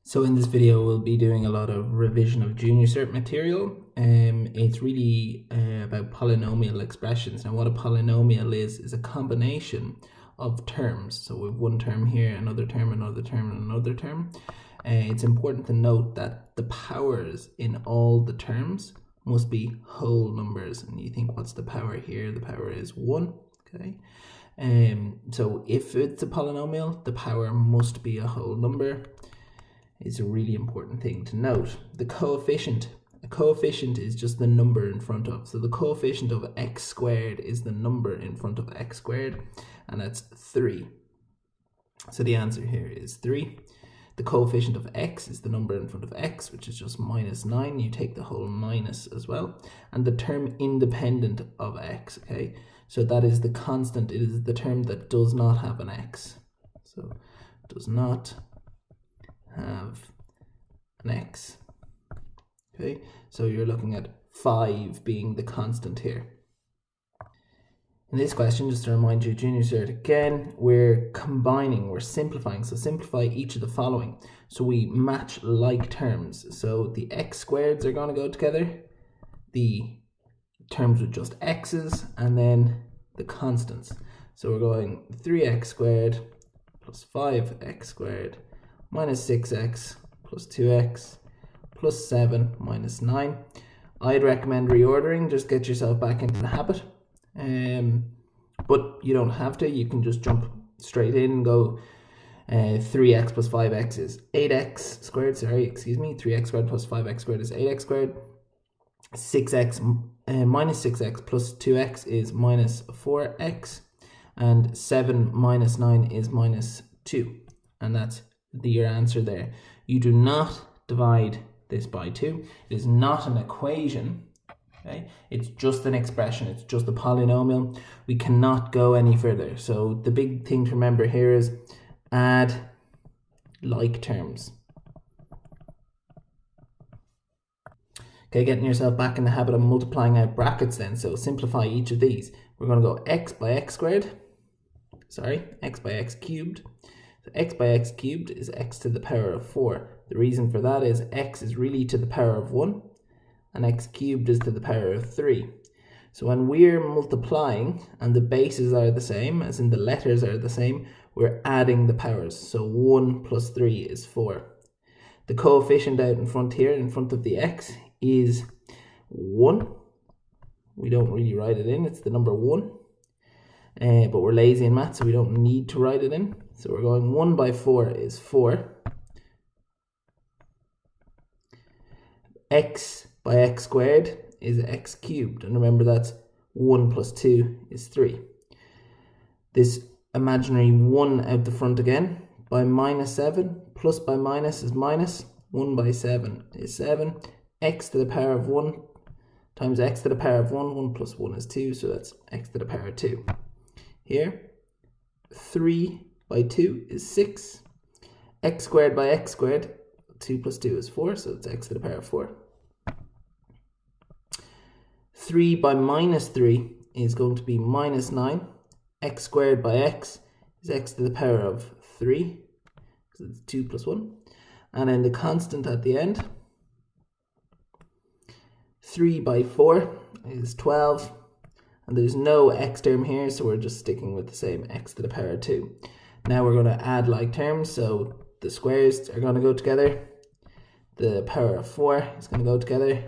So in this video, we'll be doing a lot of revision of junior cert material. It's really about polynomial expressions. Now what a polynomial is a combination of terms. So we have one term here, another term, another term, and another term. It's important to note that the powers in all the terms must be whole numbers. And you think, what's the power here? The power is 1, okay? So if it's a polynomial, the power must be a whole number. Is a really important thing to note. The coefficient, a coefficient is just the number in front of. So the coefficient of x squared is the number in front of x squared, and that's 3. So the answer here is 3. The coefficient of x is the number in front of x, which is just minus 9. You take the whole minus as well. And the term independent of x, okay? So that is the constant. It is the term that does not have an x. So does not have an x. Okay, so you're looking at 5 being the constant here. In this question, just to remind you, junior cert again, we're combining, we're simplifying. So simplify each of the following. So we match like terms. So the x squareds are going to go together, the terms with just x's, and then the constants. So we're going 3x squared plus 5x squared minus 6x plus 2x plus 7 minus 9. I'd recommend reordering, just get yourself back into the habit. But you don't have to, you can just jump straight in and go 3x plus 5x is 8x squared, 3x squared plus 5x squared is 8x squared. 6x minus 6x plus 2x is minus 4x. And 7 minus 9 is minus 2. And that's your answer there. You do not divide this by 2. It is not an equation. Okay? It's just an expression. It's just a polynomial. We cannot go any further. So the big thing to remember here is add like terms. Okay, getting yourself back in the habit of multiplying out brackets then. So simplify each of these. We're going to go x by x squared. X by x cubed. So x by x cubed is x to the power of 4. The reason for that is x is really to the power of 1 and x cubed is to the power of 3. So when we're multiplying and the bases are the same, as in the letters are the same, we're adding the powers. So 1 plus 3 is 4. The coefficient out in front here, in front of the x, is 1. We don't really write it in, it's the number 1. But we're lazy in math, so we don't need to write it in. So we're going 1 by 4 is 4. X by x squared is x cubed. And remember that's 1 plus 2 is 3. This imaginary 1 out the front again. By minus 7, plus by minus is minus. 1 by 7 is 7. X to the power of 1 times x to the power of 1. 1 plus 1 is 2, so that's x to the power of 2. Here, 3 by 2 is 6. X squared by x squared, 2 plus 2 is 4, so it's x to the power of 4. 3 by minus 3 is going to be minus 9. X squared by x is x to the power of 3, because it's 2 plus 1. And then the constant at the end, 3 by 4 is 12. And there's no x term here, so we're just sticking with the same x to the power of 2. Now we're going to add like terms, so the squares are going to go together. The power of 4 is going to go together,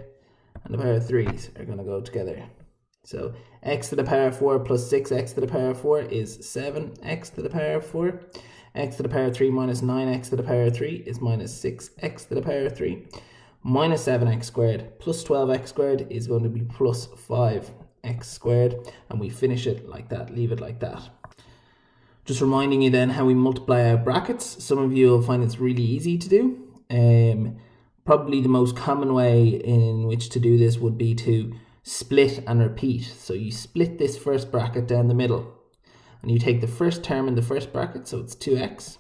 and the power of 3s are going to go together. So x to the power of 4 plus 6x to the power of 4 is 7x to the power of 4. X to the power of 3 minus 9x to the power of 3 is minus 6x to the power of 3. Minus 7x squared plus 12x squared is going to be plus 5x squared, and we finish it like that, leave it like that. Just reminding you then how we multiply out brackets. Some of you will find it's really easy to do. Probably the most common way in which to do this would be to split and repeat. So you split this first bracket down the middle and you take the first term in the first bracket, so it's 2x,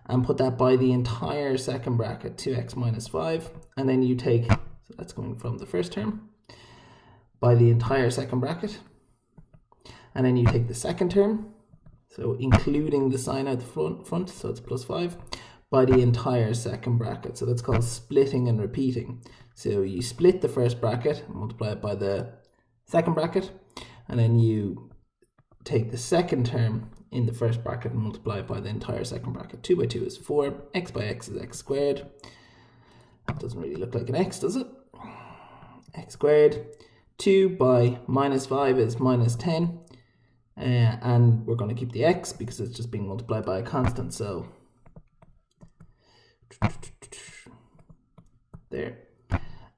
and put that by the entire second bracket, 2x minus 5, and then you take, so that's going from the first term, by the entire second bracket, and then you take the second term, so including the sign out the front, so it's plus 5, by the entire second bracket. So that's called splitting and repeating. So you split the first bracket, multiply it by the second bracket, and then you take the second term in the first bracket and multiply it by the entire second bracket. 2 by 2 is 4, x by x is x squared. That doesn't really look like an x, does it? X squared. 2 by minus 5 is minus 10. And we're going to keep the x because it's just being multiplied by a constant. So there.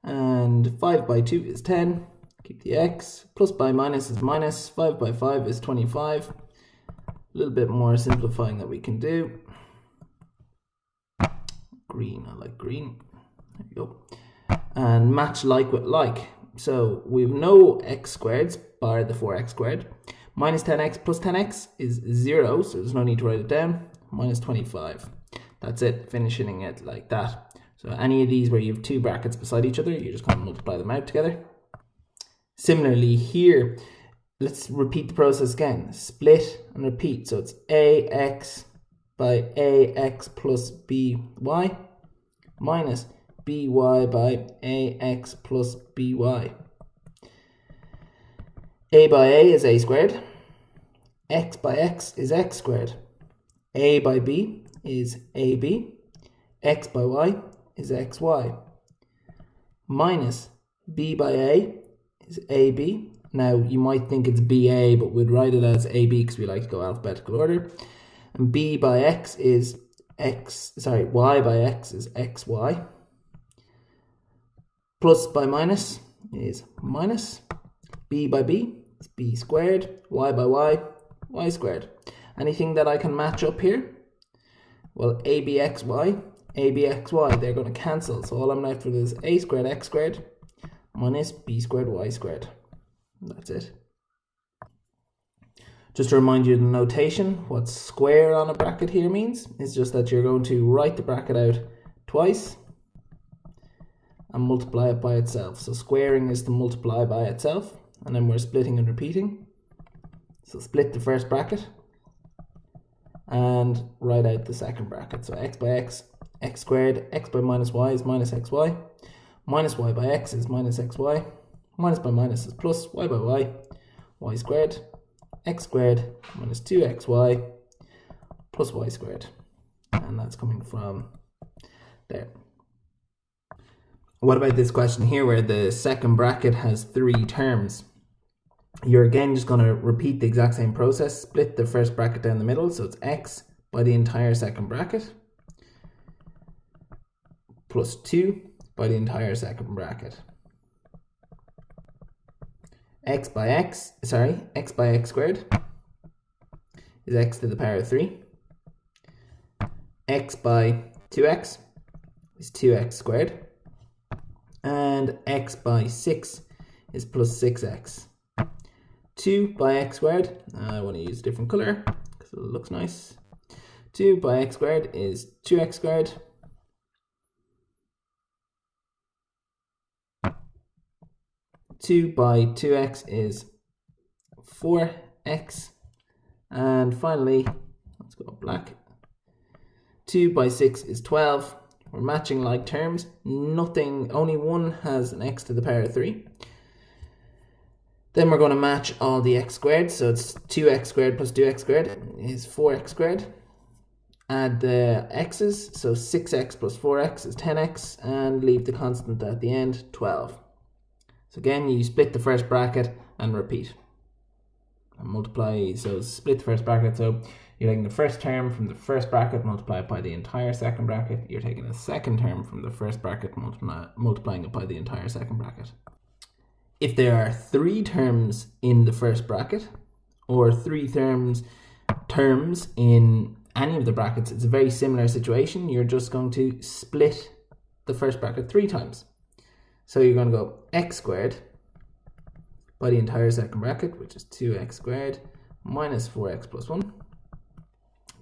And 5 by 2 is 10. Keep the x. Plus by minus is minus. 5 by 5 is 25. A little bit more simplifying that we can do. Green, I like green. There we go. And match like with like. So we have no x squareds bar the 4x squared. Minus 10x plus 10x is 0, so there's no need to write it down. Minus 25. That's it, finishing it like that. So any of these where you have two brackets beside each other, you're just going to multiply them out together. Similarly here, let's repeat the process again. Split and repeat. So it's ax by ax plus by minus by ax plus by. A by a is a squared. X by x is x squared. A by b is ab. X by y is xy. Minus b by a is ab. Now you might think it's ba, but we'd write it as ab because we like to go alphabetical order. And b by x is y by x is xy. Plus by minus is minus. B by b is b squared. Y by y squared. Anything that I can match up here? Well, abxy, abxy, they're going to cancel. So all I'm left with is a squared x squared minus b squared y squared. That's it. Just to remind you of the notation, what square on a bracket here means is just that you're going to write the bracket out twice and multiply it by itself. So squaring is to multiply by itself, and then we're splitting and repeating. So split the first bracket and write out the second bracket. So x by x, x squared, x by minus y is minus xy, minus y by x is minus xy, minus by minus is plus, y by y squared, x squared minus 2xy plus y squared. And that's coming from there. What about this question here where the second bracket has 3 terms? You're again just going to repeat the exact same process. Split the first bracket down the middle, so it's x by the entire second bracket plus 2 by the entire second bracket. X by x squared is x to the power of 3. X by 2x is 2x squared. And x by 6 is plus 6x. 2 by x squared, I want to use a different color because it looks nice. 2 by x squared is 2x squared. Two by 2x is 4x. And finally, let's go black. 2 by 6 is 12. We're matching like terms. Only one has an x to the power of 3. Then we're going to match all the x squared. So it's 2x squared plus 2x squared is 4x squared. Add the x's. So 6x plus 4x is 10x. And leave the constant at the end, 12. So again, you split the first bracket and repeat. And multiply. So split the first bracket. So you're taking the first term from the first bracket, multiply it by the entire second bracket. You're taking the second term from the first bracket, multiplying it by the entire second bracket. If there are 3 terms in the first bracket, or 3 terms in any of the brackets, it's a very similar situation. You're just going to split the first bracket 3 times. So you're going to go x squared by the entire second bracket, which is 2x squared minus 4x plus 1.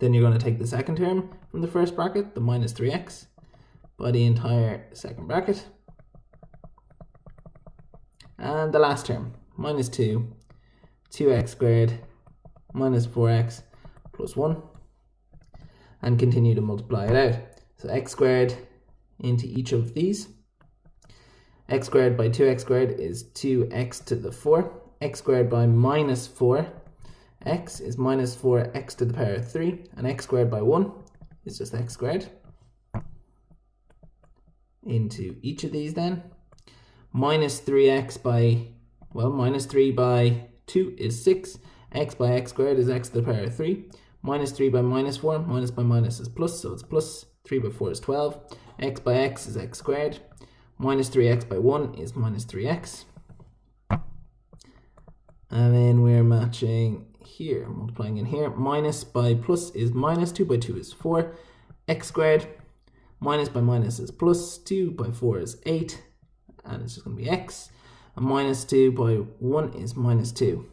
Then you're going to take the second term from the first bracket, the minus 3x, by the entire second bracket. And the last term, minus 2, 2x squared, minus 4x plus 1. And continue to multiply it out. So x squared into each of these. X squared by 2x squared is 2x to the 4. X squared by minus 4x is minus 4x to the power of 3. And x squared by 1 is just x squared. Into each of these then. Minus 3x by, well, minus 3 by 2 is 6. X by x squared is x to the power of 3. Minus 3 by minus 4, minus by minus is plus, so it's plus. 3 by 4 is 12. X by x is x squared. Minus 3x by 1 is minus 3x. And then we're matching here, multiplying in here. Minus by plus is minus, 2 by 2 is 4. X squared. Minus by minus is plus, 2 by 4 is 8. And it's just going to be x. And minus 2 by 1 is minus 2.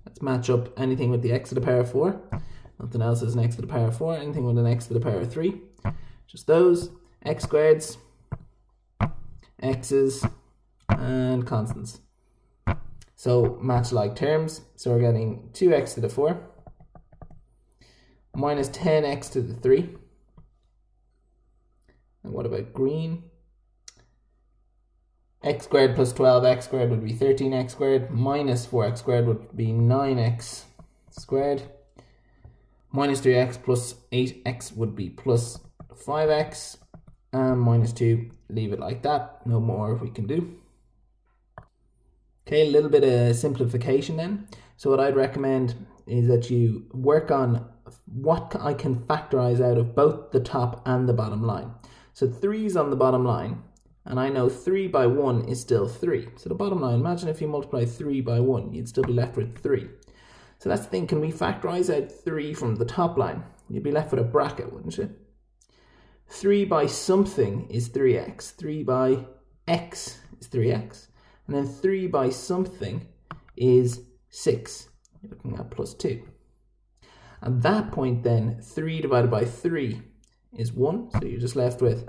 Let's match up anything with the x to the power of 4. Nothing else is an x to the power of 4. Anything with an x to the power of 3. Just those. X squareds, x's, and constants. So match like terms. So we're getting 2x to the 4 minus 10x to the 3. And what about green? X squared plus 12x squared would be 13x squared. Minus 4x squared would be 9x squared. Minus 3x plus 8x would be plus 5x. And minus 2, leave it like that. No more we can do. Okay, a little bit of simplification then. So what I'd recommend is that you work on what I can factorize out of both the top and the bottom line. So 3 is on the bottom line, and I know 3 by 1 is still 3. So the bottom line, imagine if you multiply 3 by 1, you'd still be left with 3. So that's the thing, can we factorize out 3 from the top line? You'd be left with a bracket, wouldn't you? 3 by something is 3x. 3 by x is 3x. And then 3 by something is 6. You're looking at plus 2. At that point then, 3 divided by 3 is 1. So you're just left with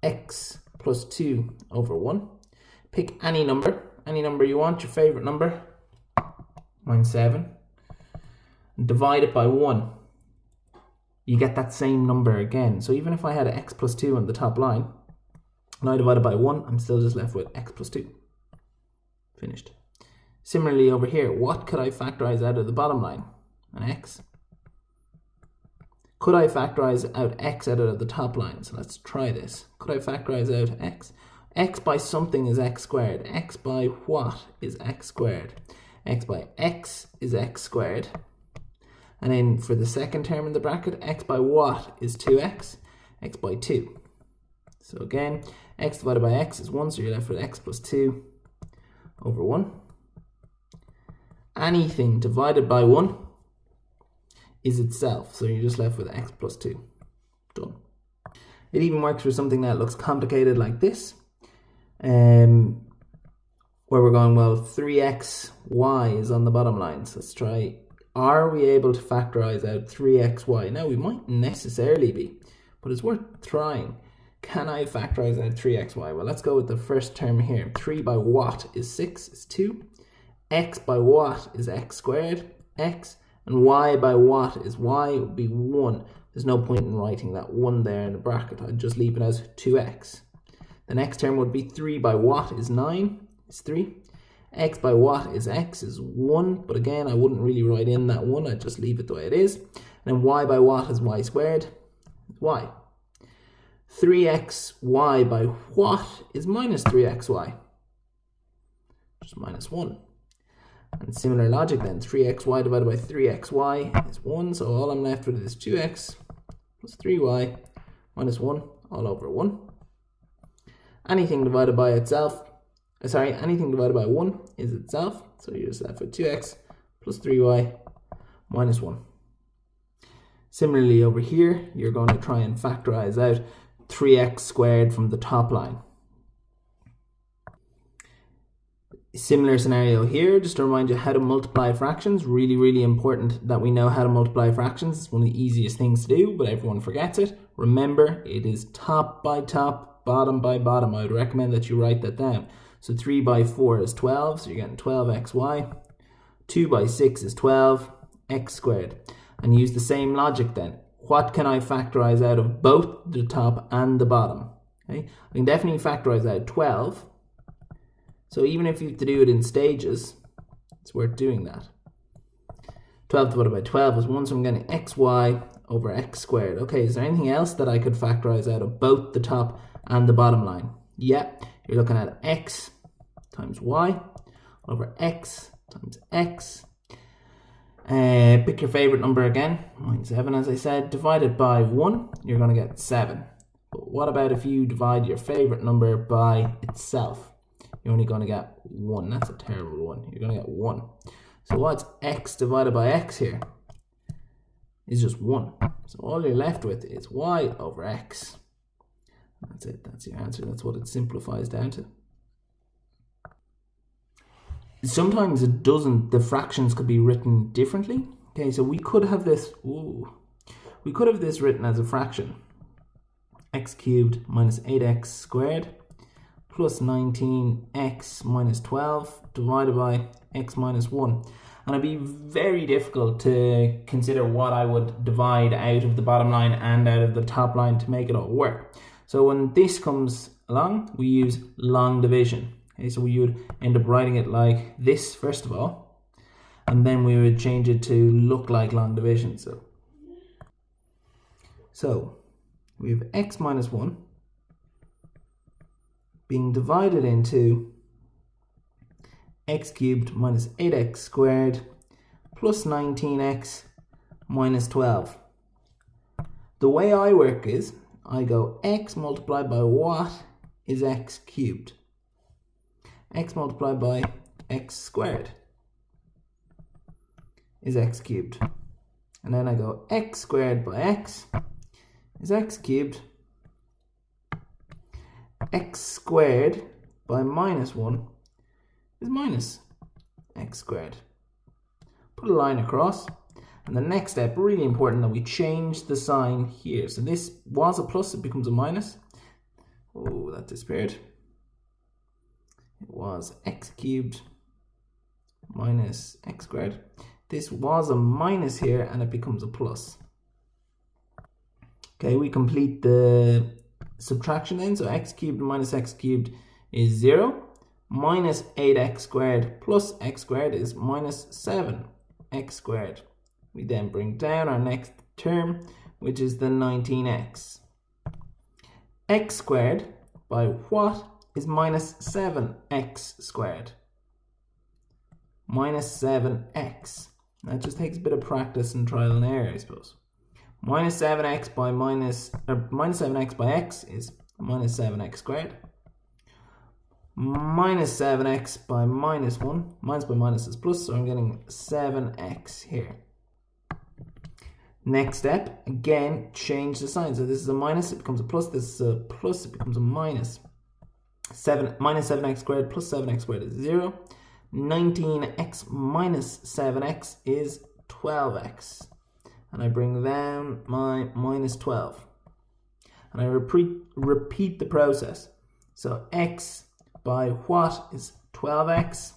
x plus 2 over 1. Pick any number you want, your favorite number. Mine's 7. And divide it by 1. You get that same number again. So even if I had x plus 2 on the top line, and I divide it by 1, I'm still just left with x plus 2. Finished. Similarly over here, what could I factorize out of the bottom line? An x. Could I factorize out x out of the top line? So let's try this. Could I factorize out x? X by something is x squared. X by what is x squared? X by x is x squared. And then for the second term in the bracket, x by what is 2x? X by 2. So again, x divided by x is 1, so you're left with x plus 2 over 1. Anything divided by 1 is itself, so you're just left with x plus 2. Done. It even works for something that looks complicated like this, where we're going, well, 3xy is on the bottom line. So let's try, are we able to factorize out 3xy? Now, we might necessarily be, but it's worth trying. Can I factorize out 3xy? Well, let's go with the first term here. 3 by what is 6, is 2. X by what is x squared, x. And y by what is y, would be 1. There's no point in writing that 1 there in the bracket. I'd just leave it as 2x. The next term would be 3 by what is 9, is 3. X by what is x is 1. But again, I wouldn't really write in that 1. I'd just leave it the way it is. And then y by what is y squared, is y. 3xy by what is minus 3xy? Just minus 1. And similar logic then, 3xy divided by 3xy is 1, so all I'm left with is 2x plus 3y minus 1 all over 1. Anything divided by itself, anything divided by 1 is itself, so you're just left with 2x plus 3y minus 1. Similarly over here, you're going to try and factorize out 3x squared from the top line. Similar scenario here, just to remind you how to multiply fractions. Really, really important that we know how to multiply fractions. It's one of the easiest things to do, but everyone forgets it. Remember, it is top by top, bottom by bottom. I would recommend that you write that down. So 3 by 4 is 12, so you're getting 12xy. 2 by 6 is 12, x squared. And use the same logic then. what can I factorize out of both the top and the bottom? Okay, I can definitely factorize out 12. So even if you have to do it in stages, it's worth doing that. 12 divided by 12 is 1, so I'm getting xy over x squared. Okay, is there anything else that I could factorize out of both the top and the bottom line? Yeah, you're looking at x times y over x times x. Pick your favorite number again, -7 as I said, divided by 1, you're going to get 7. But what about if you divide your favorite number by itself? You're only going to get 1. That's a terrible one. You're going to get 1. So what's x divided by x here? Is just 1. So all you're left with is y over x. That's it. That's your answer. That's what it simplifies down to. Sometimes it doesn't. The fractions could be written differently. Okay, so we could have this. We could have this written as a fraction: x cubed minus 8x squared plus 19x minus 12 divided by x minus 1. And it'd be very difficult to consider what I would divide out of the bottom line and out of the top line to make it all work. So when this comes along, we use long division. Okay, so we would end up writing it like this first of all, and then we would change it to look like long division. So we have x minus 1 being divided into x cubed minus 8x squared plus 19x minus 12. The way I work is I go x multiplied by what is x cubed? X multiplied by x squared is x cubed. And then I go x squared by x is x cubed. X squared by minus 1 is minus x squared. Put a line across. And the next step, really important, that we change the sign here. So this was a plus, it becomes a minus. Oh, that disappeared. It was x cubed minus x squared. This was a minus here and it becomes a plus. Okay, we complete the subtraction then. So x cubed minus x cubed is 0. Minus 8x squared plus x squared is minus 7x squared. We then bring down our next term, which is the 19x. X squared by what is minus 7x squared? Minus 7x. That just takes a bit of practice and trial and error, I suppose. Minus 7x by minus 7x by x is minus 7x squared. Minus 7x by minus 1. Minus by minus is plus, so I'm getting 7x here. Next step, again, change the sign. So this is a minus, it becomes a plus. This is a plus, it becomes a minus. Minus 7x squared plus 7x squared is 0. 19x minus 7x is 12x. And I bring down my minus 12. And I repeat the process. So x by what is 12x?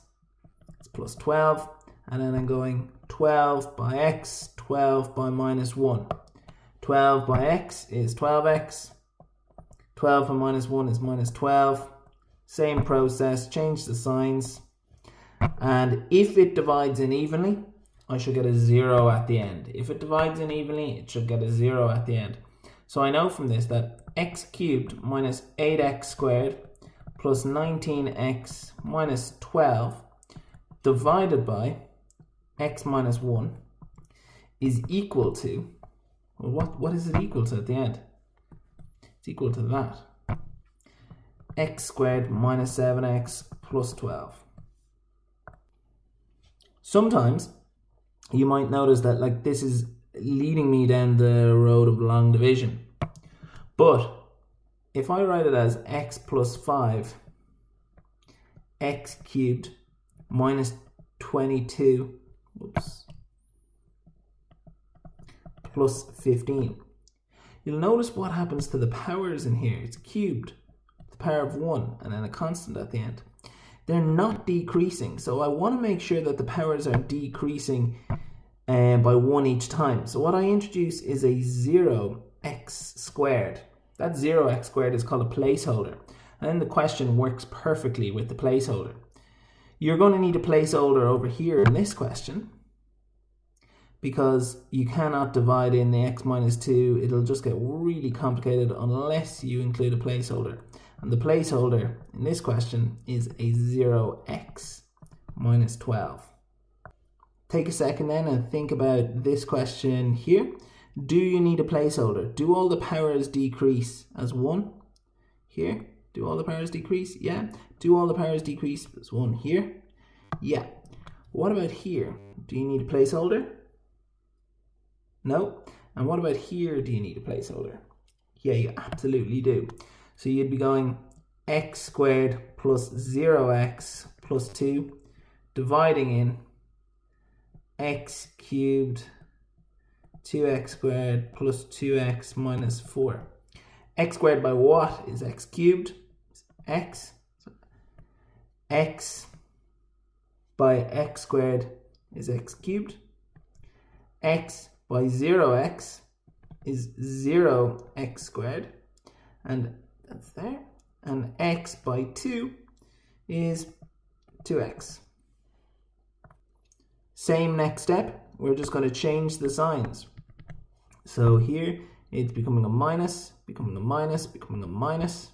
It's plus 12. And then I'm going 12 by x, 12 by minus 1. 12 by x is 12x. 12 by minus 1 is minus 12. Same process, change the signs. And if it divides in evenly, I should get a 0 at the end. If it divides in evenly, it should get a 0 at the end. So I know from this that x cubed minus 8x squared plus 19x minus 12 divided by x minus 1 is equal to, well, what is it equal to at the end? It's equal to that. X squared minus 7x plus 12. Sometimes you might notice that like this is leading me down the road of long division. But if I write it as x plus 5, x cubed minus 22, plus 15. You'll notice what happens to the powers in here. It's cubed, the power of 1, and then a constant at the end. They're not decreasing, so I want to make sure that the powers are decreasing by 1 each time. So what I introduce is a 0x squared. That 0x squared is called a placeholder. And then the question works perfectly with the placeholder. You're going to need a placeholder over here in this question, because you cannot divide in the x minus 2. It'll just get really complicated unless you include a placeholder. And the placeholder in this question is a 0x minus 12. Take a second then and think about this question here. Do you need a placeholder? Do all the powers decrease as 1 here? Do all the powers decrease? Yeah. Do all the powers decrease as 1 here? Yeah. What about here? Do you need a placeholder? No. And what about here? Do you need a placeholder? Yeah, you absolutely do. So you'd be going x squared plus 0x plus 2, dividing in x cubed 2x squared plus 2x minus 4. X squared by what is x cubed? X. X by x squared is x cubed. X by 0x is 0x squared. And that's there. And x by 2 is 2x. Same next step. We're just going to change the signs. So here it's becoming a minus, becoming a minus, becoming a minus.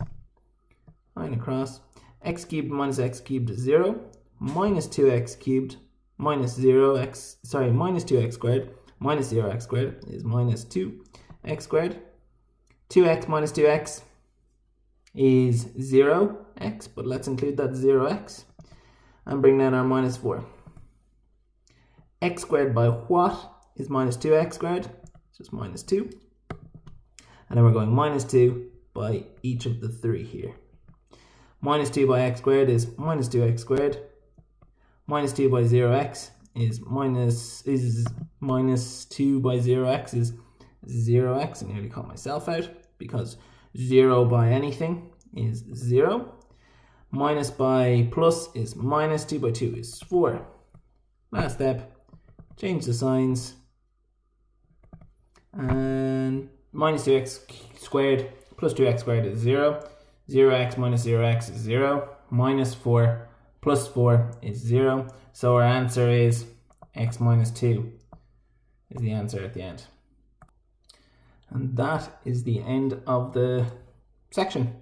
Line across. X cubed minus x cubed is 0. Minus 2x cubed minus 0x, minus 2x squared minus 0x squared is minus 2x squared. 2x minus 2x is 0x, but let's include that 0x and bring down our minus 4. X squared by what is minus 2x squared? It's just minus 2. And then we're going minus 2 by each of the 3 here. Minus 2 by x squared is minus 2x squared. Minus 2 by 0x is minus 2 by 0x is 0x. I nearly caught myself out because 0 by anything is 0. Minus by plus is minus 2 by 2 is 4. Last step, change the signs. And minus 2x squared plus 2x squared is 0. 0x minus 0x is 0. Minus 4 plus 4 is 0. So our answer is x minus 2 is the answer at the end. And that is the end of the section.